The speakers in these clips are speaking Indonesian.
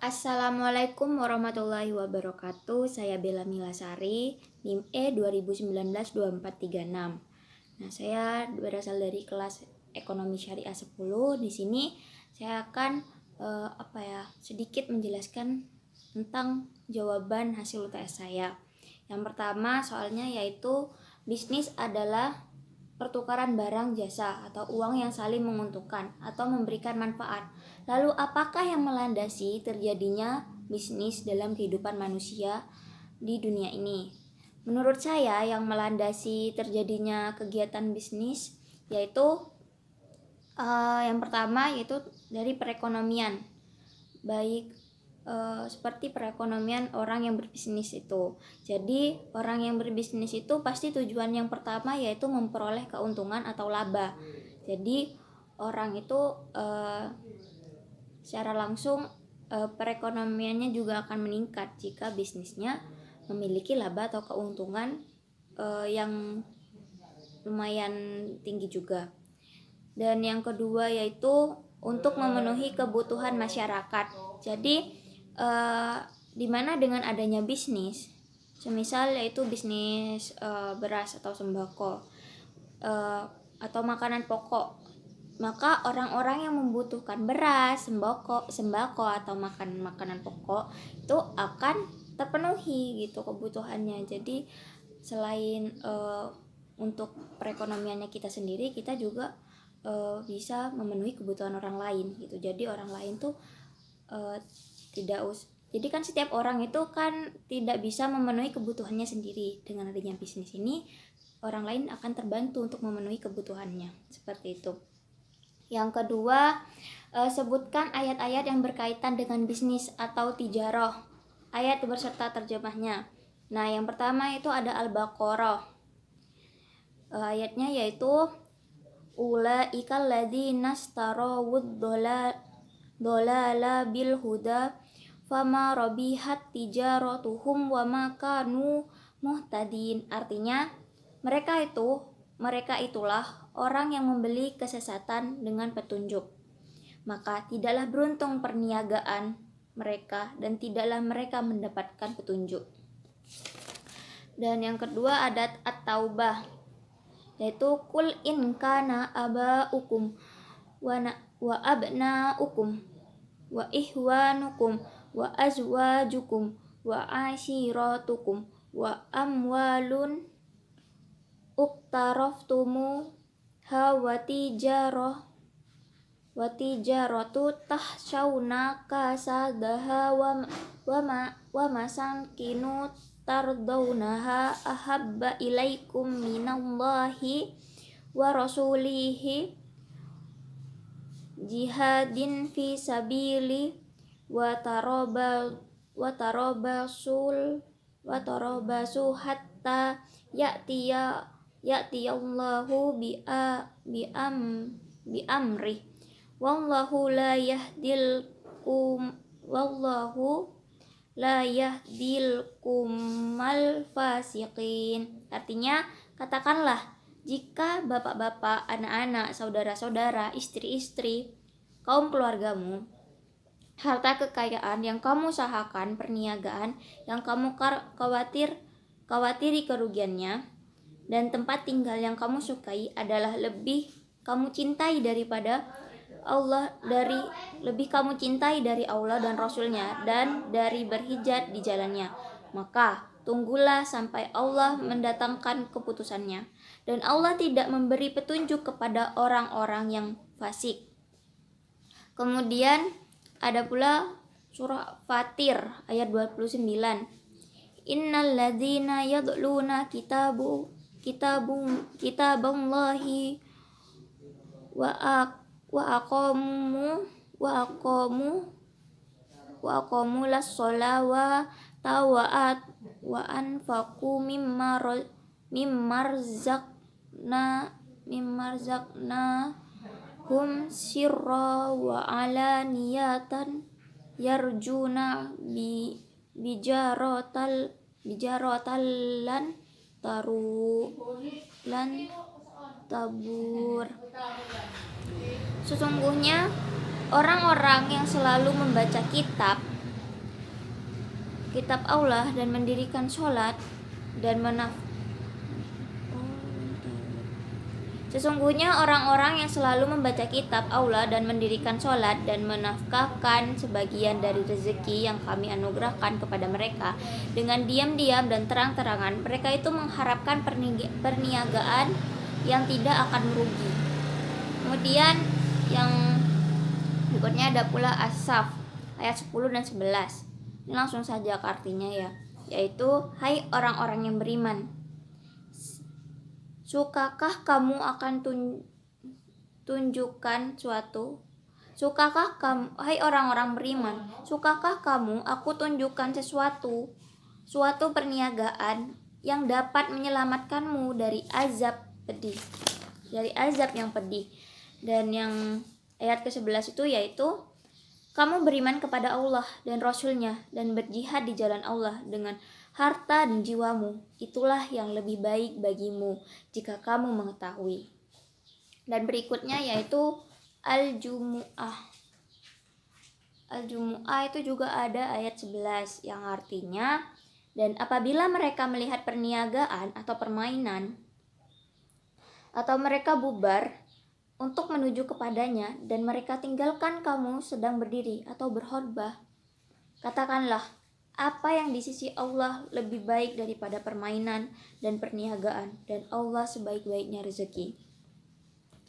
Assalamualaikum warahmatullahi wabarakatuh. Saya Bella Milasari, NIM E 2019-2436. Nah, saya berasal dari kelas Ekonomi Syariah 10. Di sini saya akan sedikit menjelaskan tentang jawaban hasil UTS saya. Yang pertama soalnya yaitu bisnis adalah pertukaran barang, jasa, atau uang yang saling menguntungkan atau memberikan manfaat. Lalu apakah yang melandasi terjadinya bisnis dalam kehidupan manusia di dunia ini? Menurut saya yang melandasi terjadinya kegiatan bisnis yaitu yang pertama yaitu dari perekonomian, baik seperti perekonomian orang yang berbisnis itu. Jadi orang yang berbisnis itu pasti tujuan yang pertama yaitu memperoleh keuntungan atau laba. Jadi orang itu secara langsung perekonomiannya juga akan meningkat jika bisnisnya memiliki laba atau keuntungan yang lumayan tinggi juga. Dan yang kedua yaitu untuk memenuhi kebutuhan masyarakat. Jadi di mana dengan adanya bisnis, semisal yaitu bisnis beras atau sembako atau makanan pokok, maka orang-orang yang membutuhkan beras, sembako atau makanan pokok itu akan terpenuhi gitu kebutuhannya. Jadi selain untuk perekonomiannya kita sendiri, kita juga bisa memenuhi kebutuhan orang lain gitu. Jadi orang lain tuh jadi kan setiap orang itu kan tidak bisa memenuhi kebutuhannya sendiri. Dengan adanya bisnis ini, orang lain akan terbantu untuk memenuhi kebutuhannya. Seperti itu. Yang kedua, sebutkan ayat-ayat yang berkaitan dengan bisnis atau tijarah. Ayat berserta terjemahnya. Nah, yang pertama itu ada Al-Baqarah. Ayatnya yaitu ulaikal ladzina starawud dolala bil huda fama rabihat tijaratuhum wa ma kanu muhtadin. Artinya mereka itulah orang yang membeli kesesatan dengan petunjuk, maka tidaklah beruntung perniagaan mereka dan tidaklah mereka mendapatkan petunjuk. Dan yang kedua ada At-Taubah, yaitu kul in kana abaukum wa abnaukum wa ihwanukum wa azwajukum wa ashiratukum wa amwalun uqtaraftumu wa tijaratu tahsyawna kasadaha wa masankinu tardawnaha ahabba ilaikum minallahi wa rasulihi jihadin fi sabili wa tarabasu hatta ya'tiyallahu bi amri wallahu la yahdil kumal fasiqin. Artinya, katakanlah, jika bapak-bapak, anak-anak, saudara-saudara, istri-istri, kaum keluargamu, harta kekayaan yang kamu usahakan, perniagaan yang kamu khawatiri kerugiannya, dan tempat tinggal yang kamu sukai adalah lebih kamu cintai dari Allah dan Rasulnya dan dari berhijrah di jalannya, maka tunggulah sampai Allah mendatangkan keputusannya, dan Allah tidak memberi petunjuk kepada orang-orang yang fasik. Kemudian ada pula surah Fatir ayat 29. Innal ladzina yadluna kitaballahi wa aqamu las-sholata wa anfaqu mimma razaqnahum sirra wa alaniyatan yarjuna bijaratal lan tabur. Sesungguhnya orang-orang yang selalu membaca kitab kitab Allah dan mendirikan sholat dan Sesungguhnya orang-orang yang selalu membaca kitab Allah dan mendirikan sholat dan menafkahkan sebagian dari rezeki yang kami anugerahkan kepada mereka dengan diam-diam dan terang-terangan, mereka itu mengharapkan perniagaan yang tidak akan merugi. Kemudian yang berikutnya ada pula As-Saff ayat 10 dan 11. Ini langsung saja ke artinya ya, yaitu hai orang-orang yang beriman, sukakah kamu akan tunjukkan suatu? Sukakah kamu, hai orang-orang beriman, sukakah kamu aku tunjukkan suatu perniagaan yang dapat menyelamatkanmu dari azab pedih, dari azab yang pedih. Dan yang ayat ke-11 itu yaitu kamu beriman kepada Allah dan Rasul-Nya dan berjihad di jalan Allah dengan harta dan jiwamu, itulah yang lebih baik bagimu jika kamu mengetahui. Dan berikutnya yaitu Al-Jumu'ah. Al-Jumu'ah itu juga ada ayat 11 yang artinya, dan apabila mereka melihat perniagaan atau permainan atau mereka bubar untuk menuju kepadanya dan mereka tinggalkan kamu sedang berdiri atau berkhotbah, katakanlah, apa yang di sisi Allah lebih baik daripada permainan dan perniagaan, dan Allah sebaik-baiknya rezeki.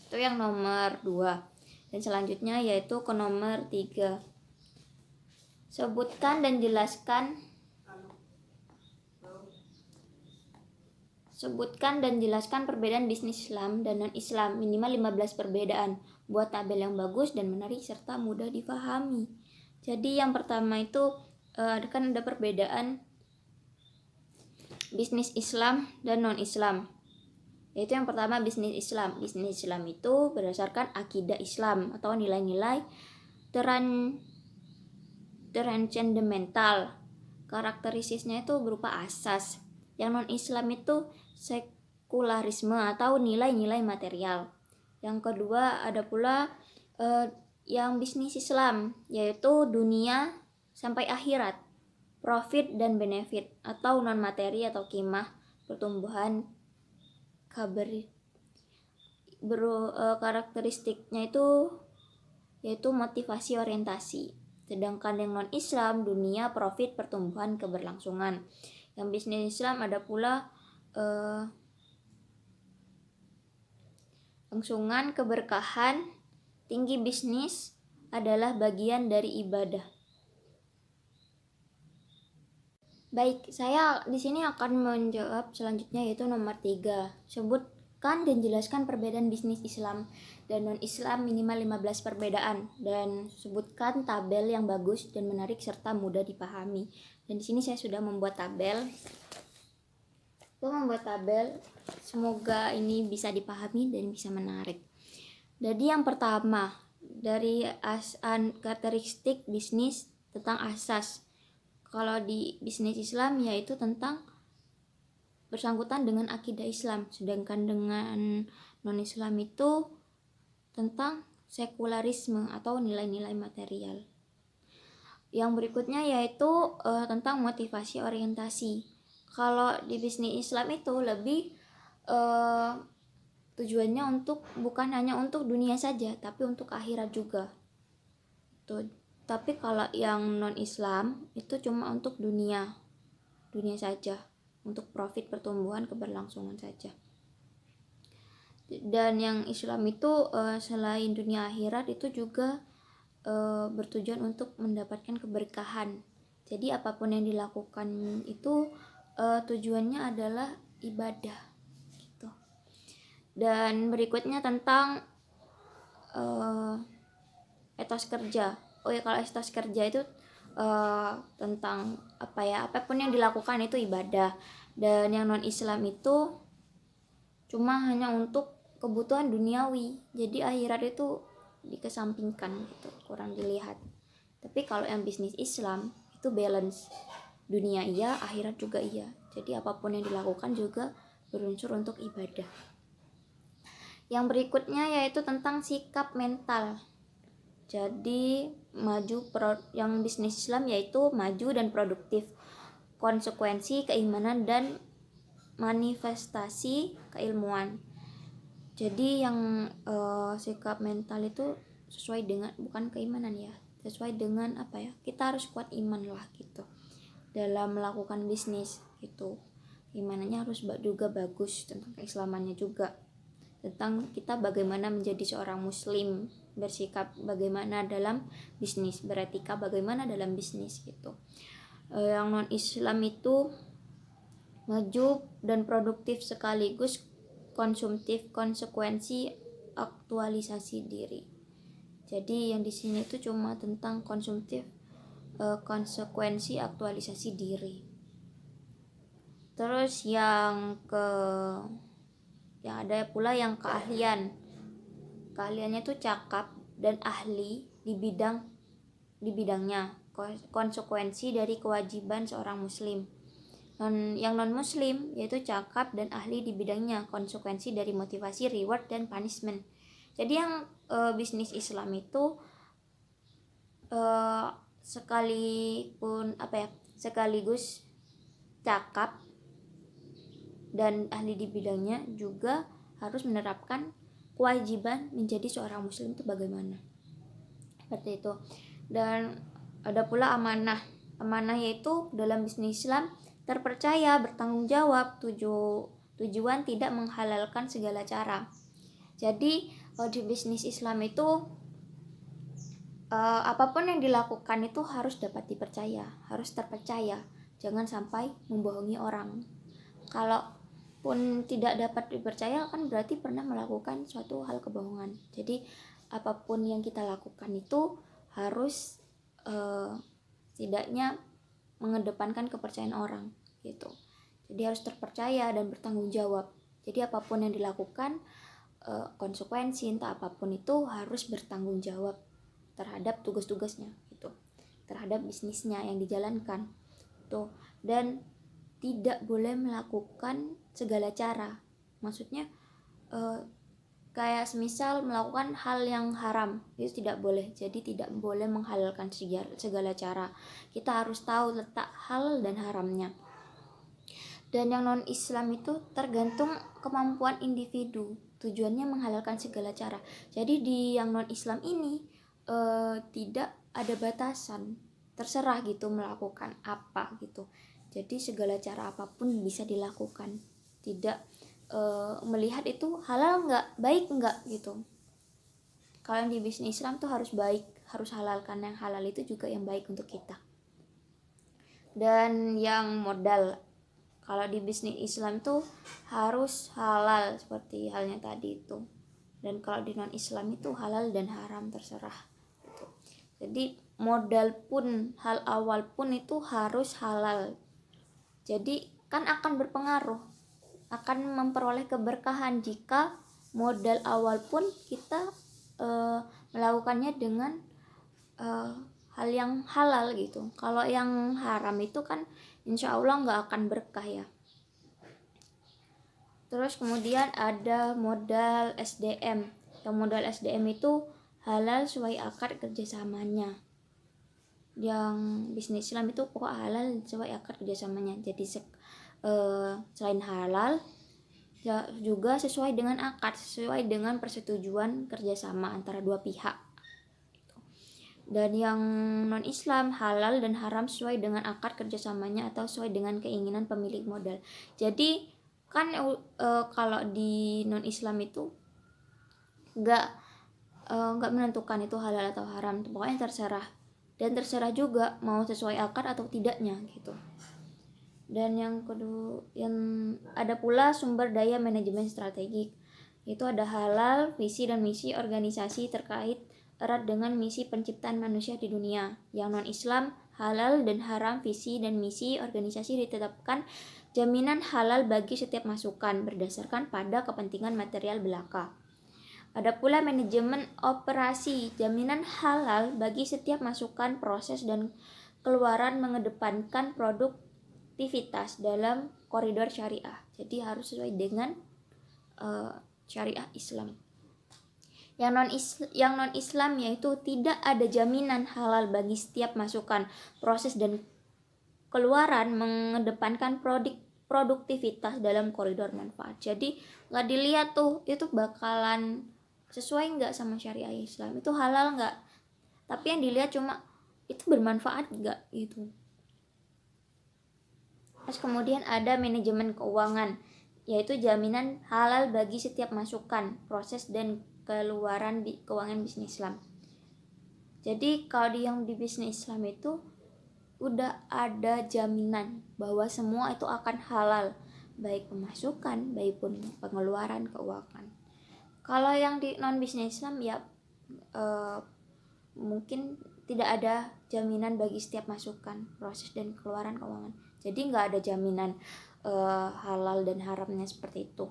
Itu yang nomor 2. Dan selanjutnya yaitu ke nomor 3. Sebutkan dan jelaskan perbedaan bisnis Islam dan non-Islam, minimal 15 perbedaan. Buat tabel yang bagus dan menarik serta mudah difahami. Jadi yang pertama itu kan ada perbedaan bisnis Islam dan non-Islam. Yaitu yang pertama bisnis Islam. Bisnis Islam itu berdasarkan akidah Islam atau nilai-nilai transcendental. Karakteristiknya itu berupa asas. Yang non-Islam itu sekularisme atau nilai-nilai material. Yang kedua ada pula yang bisnis Islam, yaitu dunia sampai akhirat, profit dan benefit, atau non materi atau kimah, pertumbuhan karakteristiknya itu yaitu motivasi orientasi. Sedangkan yang non Islam, dunia, profit, pertumbuhan, keberlangsungan. Yang bisnis Islam ada pula langsungan, keberkahan, tinggi bisnis adalah bagian dari ibadah. Baik, saya di sini akan menjawab selanjutnya yaitu nomor 3. Sebutkan dan jelaskan perbedaan bisnis Islam dan non-Islam, minimal 15 perbedaan, dan sebutkan tabel yang bagus dan menarik serta mudah dipahami. Dan di sini saya sudah membuat tabel. Semoga ini bisa dipahami dan bisa menarik. Jadi yang pertama dari karakteristik bisnis tentang asas. Kalau di bisnis Islam yaitu tentang bersangkutan dengan akidah Islam, sedangkan dengan non-Islam itu tentang sekularisme atau nilai-nilai material. Yang berikutnya yaitu tentang motivasi orientasi. Kalau di bisnis Islam itu lebih tujuannya bukan hanya untuk dunia saja, tapi untuk akhirat juga. Tapi kalau yang non-Islam itu cuma untuk dunia saja, untuk profit, pertumbuhan, keberlangsungan saja. Dan yang Islam itu selain dunia akhirat itu juga bertujuan untuk mendapatkan keberkahan. Jadi apapun yang dilakukan itu tujuannya adalah ibadah gitu. Dan berikutnya tentang etos kerja. Kalau etos kerja itu tentang apapun yang dilakukan itu ibadah. Dan yang non-Islam itu cuma hanya untuk kebutuhan duniawi. Jadi akhirat itu dikesampingkan gitu, kurang dilihat. Tapi kalau yang bisnis Islam itu balance. Dunia iya, akhirat juga iya. Jadi apapun yang dilakukan juga berunsur untuk ibadah. Yang berikutnya yaitu tentang sikap mental. Jadi yang bisnis Islam yaitu maju dan produktif, konsekuensi, keimanan, dan manifestasi keilmuan. Jadi yang sikap mental itu sesuai dengan, bukan keimanan ya, sesuai dengan apa ya, kita harus kuat iman lah gitu dalam melakukan bisnis gitu. Imanannya harus juga bagus, tentang keislamannya juga, tentang kita bagaimana menjadi seorang muslim, bersikap bagaimana dalam bisnis, beretika bagaimana dalam bisnis gitu. Yang non Islam itu maju dan produktif sekaligus konsumtif, konsekuensi, aktualisasi diri. Jadi yang di sini itu cuma tentang konsumtif, konsekuensi, aktualisasi diri. Terus yang ada pula yang keahlian. Keahliannya itu cakap dan ahli di bidangnya. Konsekuensi dari kewajiban seorang muslim. Yang non muslim yaitu cakap dan ahli di bidangnya. Konsekuensi dari motivasi, reward, dan punishment. Jadi yang bisnis Islam itu sekaligus cakap dan ahli di bidangnya, juga harus menerapkan kewajiban menjadi seorang muslim itu bagaimana, seperti itu. Dan ada pula amanah. Amanah yaitu dalam bisnis Islam terpercaya, bertanggung jawab, tujuan tidak menghalalkan segala cara. Jadi di bisnis Islam itu apapun yang dilakukan itu harus dapat dipercaya, harus terpercaya, jangan sampai membohongi orang. Kalau pun tidak dapat dipercaya kan berarti pernah melakukan suatu hal kebohongan. Jadi apapun yang kita lakukan itu harus setidaknya mengedepankan kepercayaan orang gitu. Jadi harus terpercaya dan bertanggung jawab. Jadi apapun yang dilakukan, konsekuensi entah apapun itu harus bertanggung jawab terhadap tugas-tugasnya gitu, terhadap bisnisnya yang dijalankan tuh. Dan tidak boleh melakukan segala cara, maksudnya kayak semisal melakukan hal yang haram itu tidak boleh. Jadi tidak boleh menghalalkan segala cara, kita harus tahu letak halal dan haramnya. Dan yang non Islam itu tergantung kemampuan individu, tujuannya menghalalkan segala cara. Jadi di yang non Islam ini tidak ada batasan, terserah gitu melakukan apa gitu. Jadi segala cara apapun bisa dilakukan, tidak melihat itu halal nggak, baik nggak gitu. Kalau di bisnis Islam tuh harus baik, harus halal, karena yang halal itu juga yang baik untuk kita. Dan yang modal, kalau di bisnis Islam tuh harus halal seperti halnya tadi itu. Dan kalau di non Islam itu halal dan haram terserah gitu. Jadi modal pun, hal awal pun itu harus halal. Jadi kan akan berpengaruh, akan memperoleh keberkahan jika modal awal pun kita melakukannya dengan hal yang halal gitu. Kalau yang haram itu kan insya Allah nggak akan berkah ya. Terus kemudian ada modal SDM. Yang modal SDM itu halal sesuai akad kerjasamanya. Yang bisnis Islam itu pokok halal sesuai akad kerjasamanya. Jadi selain halal juga sesuai dengan akad, sesuai dengan persetujuan kerjasama antara dua pihak. Dan yang non Islam halal dan haram sesuai dengan akad kerjasamanya atau sesuai dengan keinginan pemilik modal. Jadi kan kalau di non Islam itu nggak menentukan itu halal atau haram, pokoknya terserah. Dan terserah juga mau sesuai akad atau tidaknya gitu. Dan yang kedua, yang ada pula sumber daya manajemen strategik. Itu ada halal, visi dan misi organisasi terkait erat dengan misi penciptaan manusia di dunia. Yang non Islam halal dan haram, visi dan misi organisasi ditetapkan jaminan halal bagi setiap masukan berdasarkan pada kepentingan material belaka. Ada pula manajemen operasi, jaminan halal bagi setiap masukan, proses, dan keluaran mengedepankan produktivitas dalam koridor syariah. Jadi harus sesuai dengan syariah Islam. Yang non Islam yaitu tidak ada jaminan halal bagi setiap masukan, proses dan keluaran, mengedepankan produktivitas dalam koridor manfaat. Jadi nggak dilihat tuh itu bakalan sesuai nggak sama syariah Islam, itu halal nggak, tapi yang dilihat cuma itu bermanfaat nggak gitu. Terus kemudian ada manajemen keuangan, yaitu jaminan halal bagi setiap masukan, proses dan keluaran keuangan bisnis Islam. Jadi kalau yang di bisnis Islam itu udah ada jaminan bahwa semua itu akan halal, baik pemasukan, baik pun pengeluaran keuangan. Kalau yang di non bisnis Islam ya mungkin tidak ada jaminan bagi setiap masukan, proses dan keluaran keuangan. Jadi nggak ada jaminan halal dan haramnya seperti itu.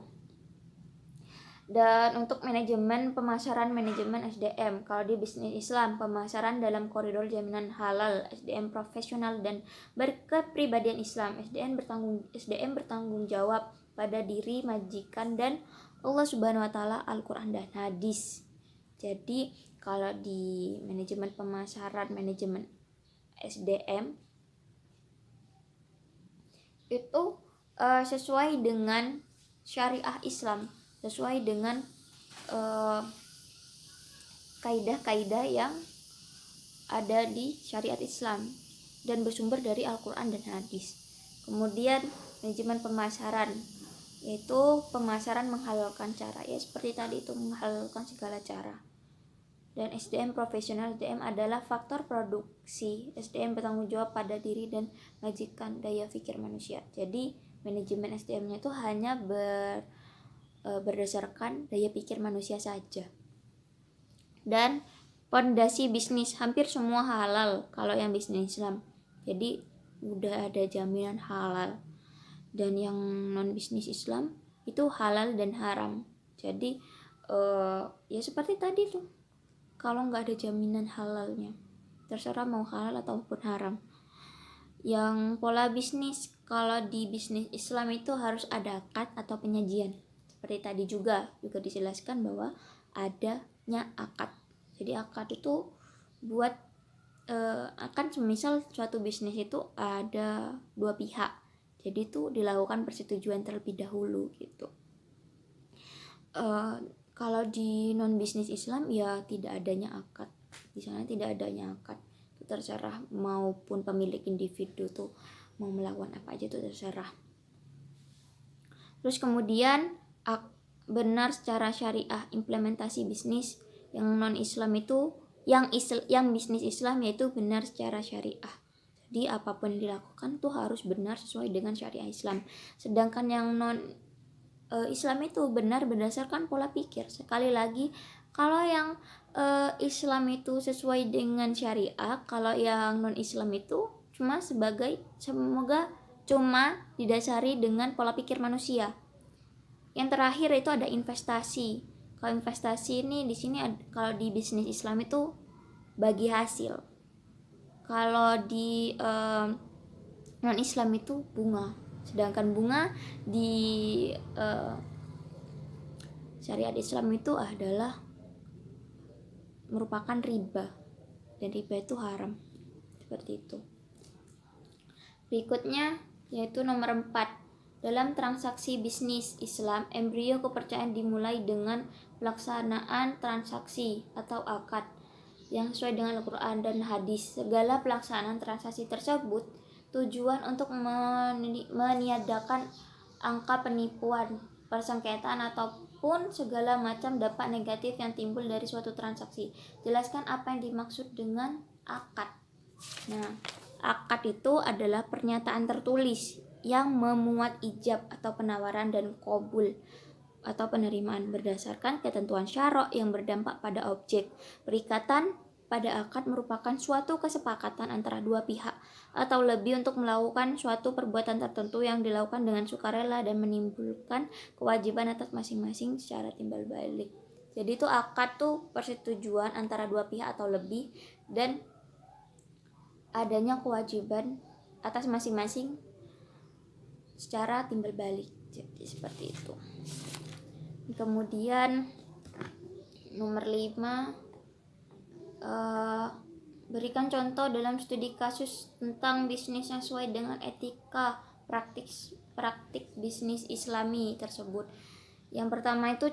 Dan untuk manajemen pemasaran, manajemen SDM, kalau di bisnis Islam, pemasaran dalam koridor jaminan halal, SDM profesional dan berkepribadian Islam. SDM bertanggung jawab pada diri, majikan dan Allah Subhanahu wa taala, Al-Qur'an dan hadis. Jadi kalau di manajemen pemasaran, manajemen SDM itu sesuai dengan syariah Islam, sesuai dengan kaidah-kaidah yang ada di syariat Islam dan bersumber dari Al-Quran dan hadis. Kemudian manajemen pemasaran, yaitu pemasaran menghalalkan cara, ya seperti tadi itu, menghalalkan segala cara. Dan SDM profesional, SDM adalah faktor produksi. SDM bertanggung jawab pada diri dan majikan daya pikir manusia. Jadi manajemen SDM-nya itu hanya berdasarkan daya pikir manusia saja. Dan fondasi bisnis, hampir semua halal kalau yang bisnis Islam. Jadi udah ada jaminan halal. Dan yang non bisnis Islam itu halal dan haram. Jadi ya seperti tadi tuh, kalau nggak ada jaminan halalnya, terserah mau halal ataupun haram. Yang pola bisnis, kalau di bisnis Islam itu harus ada akad atau penyajian. Seperti tadi juga dijelaskan bahwa adanya akad. Jadi akad itu buat akan semisal suatu bisnis itu ada dua pihak. Jadi itu dilakukan persetujuan terlebih dahulu gitu. Kalau di non bisnis Islam ya tidak adanya akad. Di sana tidak adanya akad. Itu terserah, maupun pemilik individu tuh mau melakukan apa aja itu terserah. Terus kemudian benar secara syariah, implementasi bisnis yang non Islam itu, yang bisnis Islam yaitu benar secara syariah. Jadi apapun yang dilakukan tuh harus benar sesuai dengan syariah Islam. Sedangkan yang non Islam itu benar berdasarkan pola pikir. Sekali lagi, kalau yang Islam itu sesuai dengan syariah, kalau yang non Islam itu cuma didasari dengan pola pikir manusia. Yang terakhir itu ada investasi. Kalau investasi ini di sini kalau di bisnis Islam itu bagi hasil. Kalau di non Islam itu bunga. Sedangkan bunga di syariat Islam itu adalah merupakan riba, dan riba itu haram. Seperti itu. Berikutnya yaitu nomor 4. Dalam transaksi bisnis Islam, embrio kepercayaan dimulai dengan pelaksanaan transaksi atau akad yang sesuai dengan Al-Quran dan hadis. Segala pelaksanaan transaksi tersebut tujuan untuk meniadakan angka penipuan, persengketaan, ataupun segala macam dampak negatif yang timbul dari suatu transaksi. Jelaskan apa yang dimaksud dengan akad. Nah, akad itu adalah pernyataan tertulis yang memuat ijab atau penawaran dan qabul atau penerimaan berdasarkan ketentuan syarok yang berdampak pada objek. Perikatan pada akad merupakan suatu kesepakatan antara dua pihak atau lebih untuk melakukan suatu perbuatan tertentu yang dilakukan dengan sukarela dan menimbulkan kewajiban atas masing-masing secara timbal balik. Jadi itu akad tuh persetujuan antara dua pihak atau lebih dan adanya kewajiban atas masing-masing secara timbal balik. Jadi seperti itu. Kemudian Nomor 5, berikan contoh dalam studi kasus tentang bisnis yang sesuai dengan etika praktik bisnis Islami tersebut. Yang pertama itu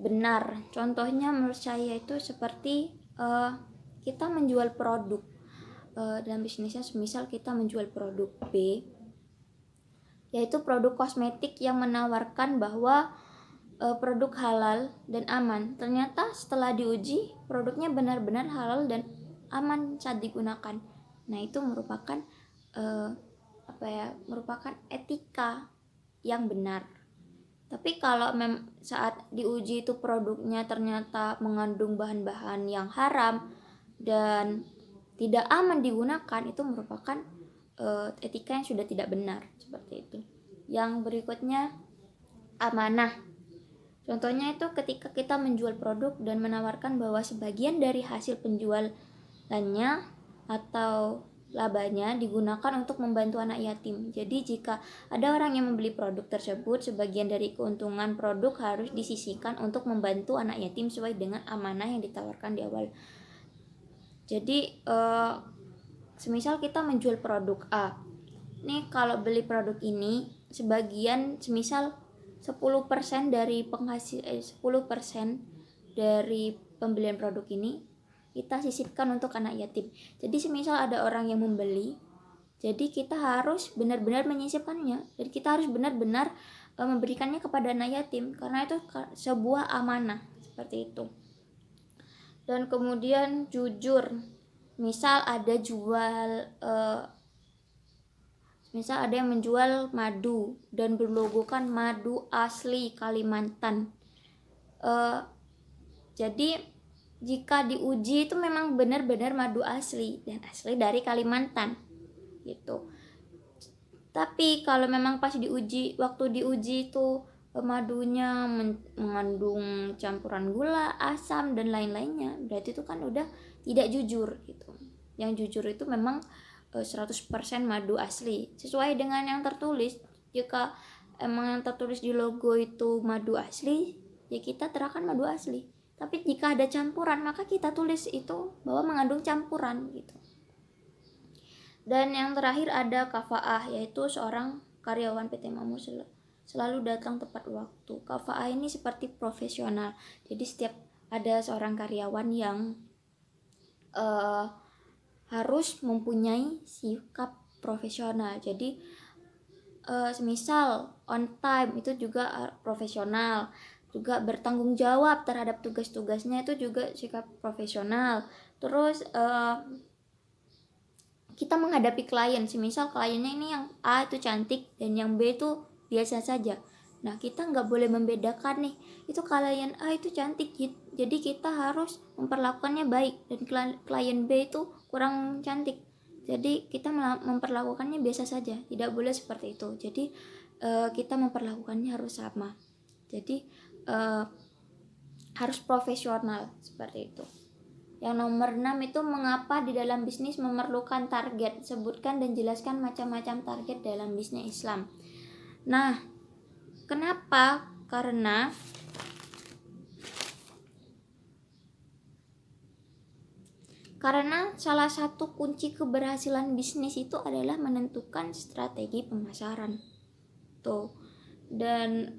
benar. Contohnya menurut saya itu seperti kita menjual produk dalam bisnisnya, semisal kita menjual produk B, yaitu produk kosmetik yang menawarkan bahwa produk halal dan aman. Ternyata setelah diuji produknya benar-benar halal dan aman saat digunakan. Nah, itu merupakan merupakan etika yang benar. Tapi kalau saat diuji itu produknya ternyata mengandung bahan-bahan yang haram dan tidak aman digunakan, itu merupakan etika yang sudah tidak benar, seperti itu. Yang berikutnya, amanah. Contohnya itu ketika kita menjual produk dan menawarkan bahwa sebagian dari hasil penjualannya atau labanya digunakan untuk membantu anak yatim. Jadi jika ada orang yang membeli produk tersebut, sebagian dari keuntungan produk harus disisihkan untuk membantu anak yatim sesuai dengan amanah yang ditawarkan di awal. Jadi semisal kita menjual produk A, nih kalau beli produk ini sebagian semisal 10% dari 10% dari pembelian produk ini kita sisipkan untuk anak yatim. Jadi semisal ada orang yang membeli, jadi kita harus benar-benar menyisipkannya. Jadi kita harus benar-benar memberikannya kepada anak yatim karena itu sebuah amanah, seperti itu. Dan kemudian jujur. Misal ada yang menjual madu dan berlogokan madu asli Kalimantan. Jadi jika diuji itu memang benar-benar madu asli dan asli dari Kalimantan gitu. Tapi kalau memang pas waktu diuji itu madunya mengandung campuran gula, asam dan lain-lainnya, berarti itu kan udah tidak jujur gitu. Yang jujur itu memang 100% madu asli sesuai dengan yang tertulis. Jika emang yang tertulis di logo itu madu asli, ya kita terapkan madu asli. Tapi jika ada campuran, maka kita tulis itu bahwa mengandung campuran gitu. Dan yang terakhir ada kafaah, yaitu seorang karyawan PT Mamu selalu datang tepat waktu. Kafaah ini seperti profesional. Jadi setiap ada seorang karyawan yang harus mempunyai sikap profesional. Jadi semisal on time itu juga profesional, juga bertanggung jawab terhadap tugas-tugasnya itu juga sikap profesional. Terus kita menghadapi klien, semisal kliennya ini yang A itu cantik dan yang B itu biasa saja. Nah, kita nggak boleh membedakan nih, itu klien A itu cantik, jadi kita harus memperlakukannya baik, dan klien B itu kurang cantik, jadi kita memperlakukannya biasa saja. Tidak boleh seperti itu. Jadi kita memperlakukannya harus sama. Jadi harus profesional, seperti itu. Yang nomor 6 itu mengapa di dalam bisnis memerlukan target. Sebutkan dan jelaskan macam-macam target dalam bisnis Islam. Nah, kenapa? Karena salah satu kunci keberhasilan bisnis itu adalah menentukan strategi pemasaran. Tuh. Dan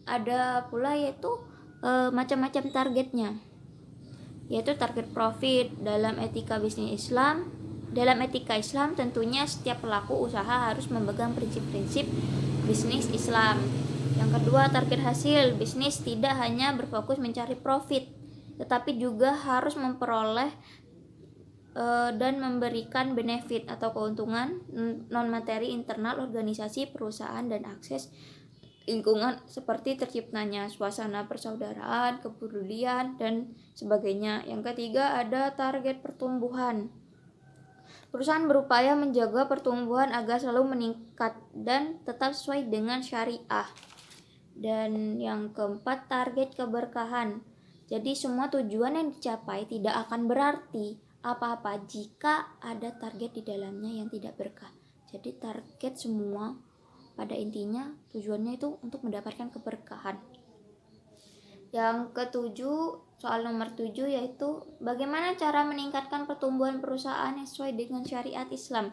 ada pula yaitu macam-macam targetnya. Yaitu target profit dalam etika bisnis Islam. Dalam etika Islam tentunya setiap pelaku usaha harus memegang prinsip-prinsip bisnis Islam. Yang kedua, target hasil. Bisnis tidak hanya berfokus mencari profit, tetapi juga harus memperoleh dan memberikan benefit atau keuntungan non-materi internal organisasi, perusahaan, dan akses lingkungan seperti terciptanya suasana persaudaraan, kepedulian, dan sebagainya. Yang ketiga, ada target pertumbuhan. Perusahaan berupaya menjaga pertumbuhan agar selalu meningkat dan tetap sesuai dengan syariah. Dan yang keempat, target keberkahan. Jadi semua tujuan yang dicapai tidak akan berarti apa-apa jika ada target di dalamnya yang tidak berkah. Jadi target semua pada intinya tujuannya itu untuk mendapatkan keberkahan. Yang ketujuh, soal nomor 7 yaitu bagaimana cara meningkatkan pertumbuhan perusahaan yang sesuai dengan syariat Islam.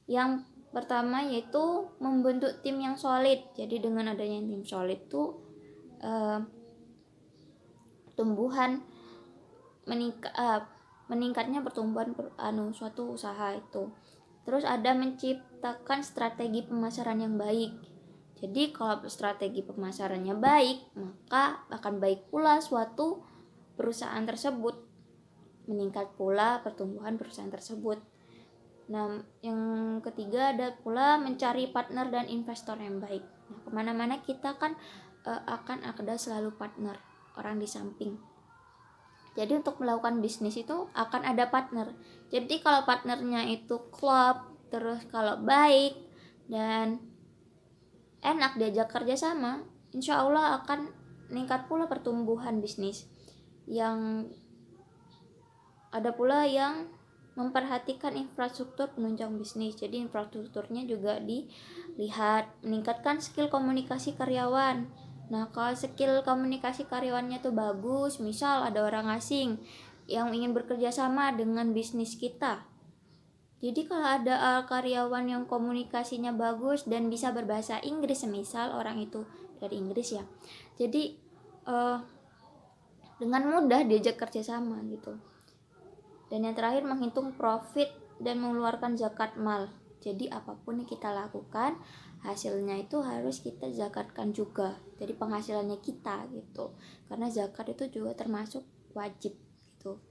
Yang pertama yaitu membentuk tim yang solid. Jadi dengan adanya tim solid tuh pertumbuhan meningkatnya pertumbuhan suatu usaha itu. Terus ada menciptakan strategi pemasaran yang baik. Jadi kalau strategi pemasarannya baik, maka akan baik pula suatu perusahaan tersebut. Meningkat pula pertumbuhan perusahaan tersebut. Nah, yang ketiga ada pula mencari partner dan investor yang baik. Nah, kemana-mana kita kan akan ada selalu partner, orang di samping. Jadi untuk melakukan bisnis itu akan ada partner. Jadi kalau partnernya itu klop, terus kalau baik dan enak diajak kerja sama, insya Allah akan meningkat pula pertumbuhan bisnis. Yang ada pula yang memperhatikan infrastruktur penunjang bisnis. Jadi infrastrukturnya juga dilihat, meningkatkan skill komunikasi karyawan. Nah, kalau skill komunikasi karyawannya tuh bagus, misal ada orang asing yang ingin bekerja sama dengan bisnis kita. Jadi kalau ada karyawan yang komunikasinya bagus dan bisa berbahasa Inggris, semisal orang itu dari Inggris ya, jadi dengan mudah diajak kerja sama gitu. Dan yang terakhir menghitung profit dan mengeluarkan zakat mal. Jadi apapun yang kita lakukan, hasilnya itu harus kita zakatkan juga dari penghasilannya kita gitu. Karena zakat itu juga termasuk wajib gitu.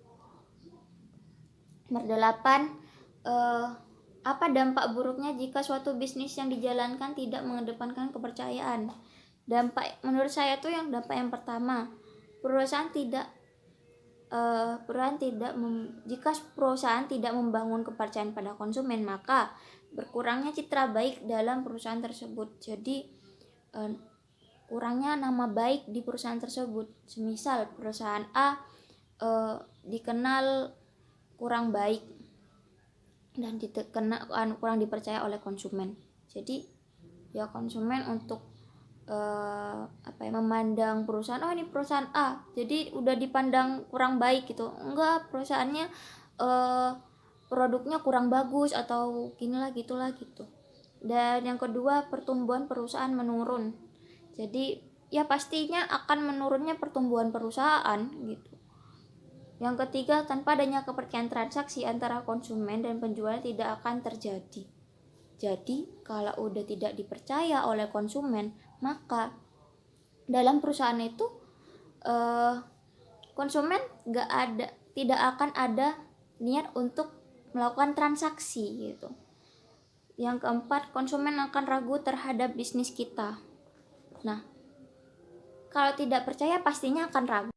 Nomor 8, apa dampak buruknya jika suatu bisnis yang dijalankan tidak mengedepankan kepercayaan? Dampak menurut saya tuh dampak yang pertama, jika perusahaan tidak membangun kepercayaan pada konsumen, maka berkurangnya citra baik dalam perusahaan tersebut. Jadi kurangnya nama baik di perusahaan tersebut. Semisal perusahaan A dikenal kurang baik dan kurang dipercaya oleh konsumen. Jadi ya konsumen untuk memandang perusahaan, oh ini perusahaan A, jadi udah dipandang kurang baik gitu. Enggak, perusahaannya produknya kurang bagus atau ginilah gitulah gitu. Dan yang kedua, pertumbuhan perusahaan menurun. Jadi ya pastinya akan menurunnya pertumbuhan perusahaan gitu. Yang ketiga, tanpa adanya kepercayaan transaksi antara konsumen dan penjual tidak akan terjadi. Jadi, kalau udah tidak dipercaya oleh konsumen, maka dalam perusahaan itu konsumen tidak akan ada niat untuk melakukan transaksi gitu. Yang keempat, konsumen akan ragu terhadap bisnis kita. Nah, kalau tidak percaya pastinya akan ragu.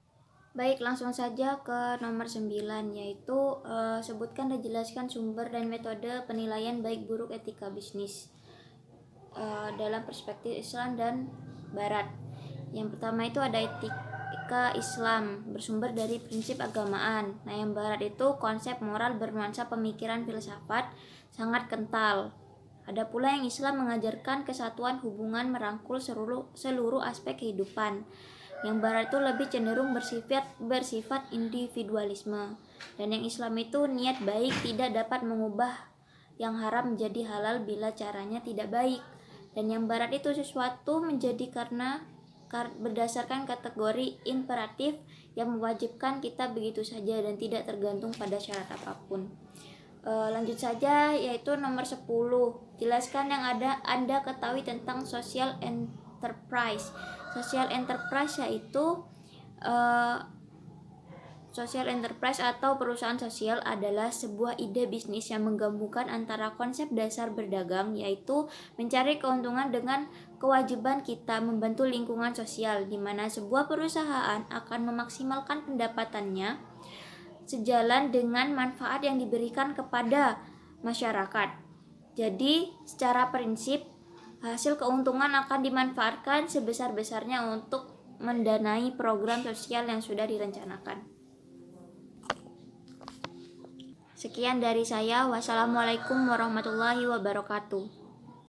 Baik, langsung saja ke nomor 9, yaitu sebutkan dan jelaskan sumber dan metode penilaian baik buruk etika bisnis dalam perspektif Islam dan Barat. Yang pertama itu ada etika Islam, bersumber dari prinsip agamaan. Nah, yang Barat itu konsep moral bernuansa pemikiran filsafat sangat kental. Ada pula yang Islam mengajarkan kesatuan hubungan merangkul seluruh aspek kehidupan. Yang Barat itu lebih cenderung bersifat individualisme. Dan yang Islam itu niat baik tidak dapat mengubah yang haram menjadi halal bila caranya tidak baik. Dan yang Barat itu sesuatu menjadi karena berdasarkan kategori imperatif yang mewajibkan kita begitu saja dan tidak tergantung pada syarat apapun. Lanjut saja, yaitu nomor 10. Jelaskan yang Anda ketahui tentang social enterprise. Social enterprise yaitu social enterprise atau perusahaan sosial adalah sebuah ide bisnis yang menggabungkan antara konsep dasar berdagang, yaitu mencari keuntungan, dengan kewajiban kita membantu lingkungan sosial, di mana sebuah perusahaan akan memaksimalkan pendapatannya sejalan dengan manfaat yang diberikan kepada masyarakat. Jadi, secara prinsip, hasil keuntungan akan dimanfaatkan sebesar-besarnya untuk mendanai program sosial yang sudah direncanakan. Sekian dari saya. Wassalamualaikum warahmatullahi wabarakatuh.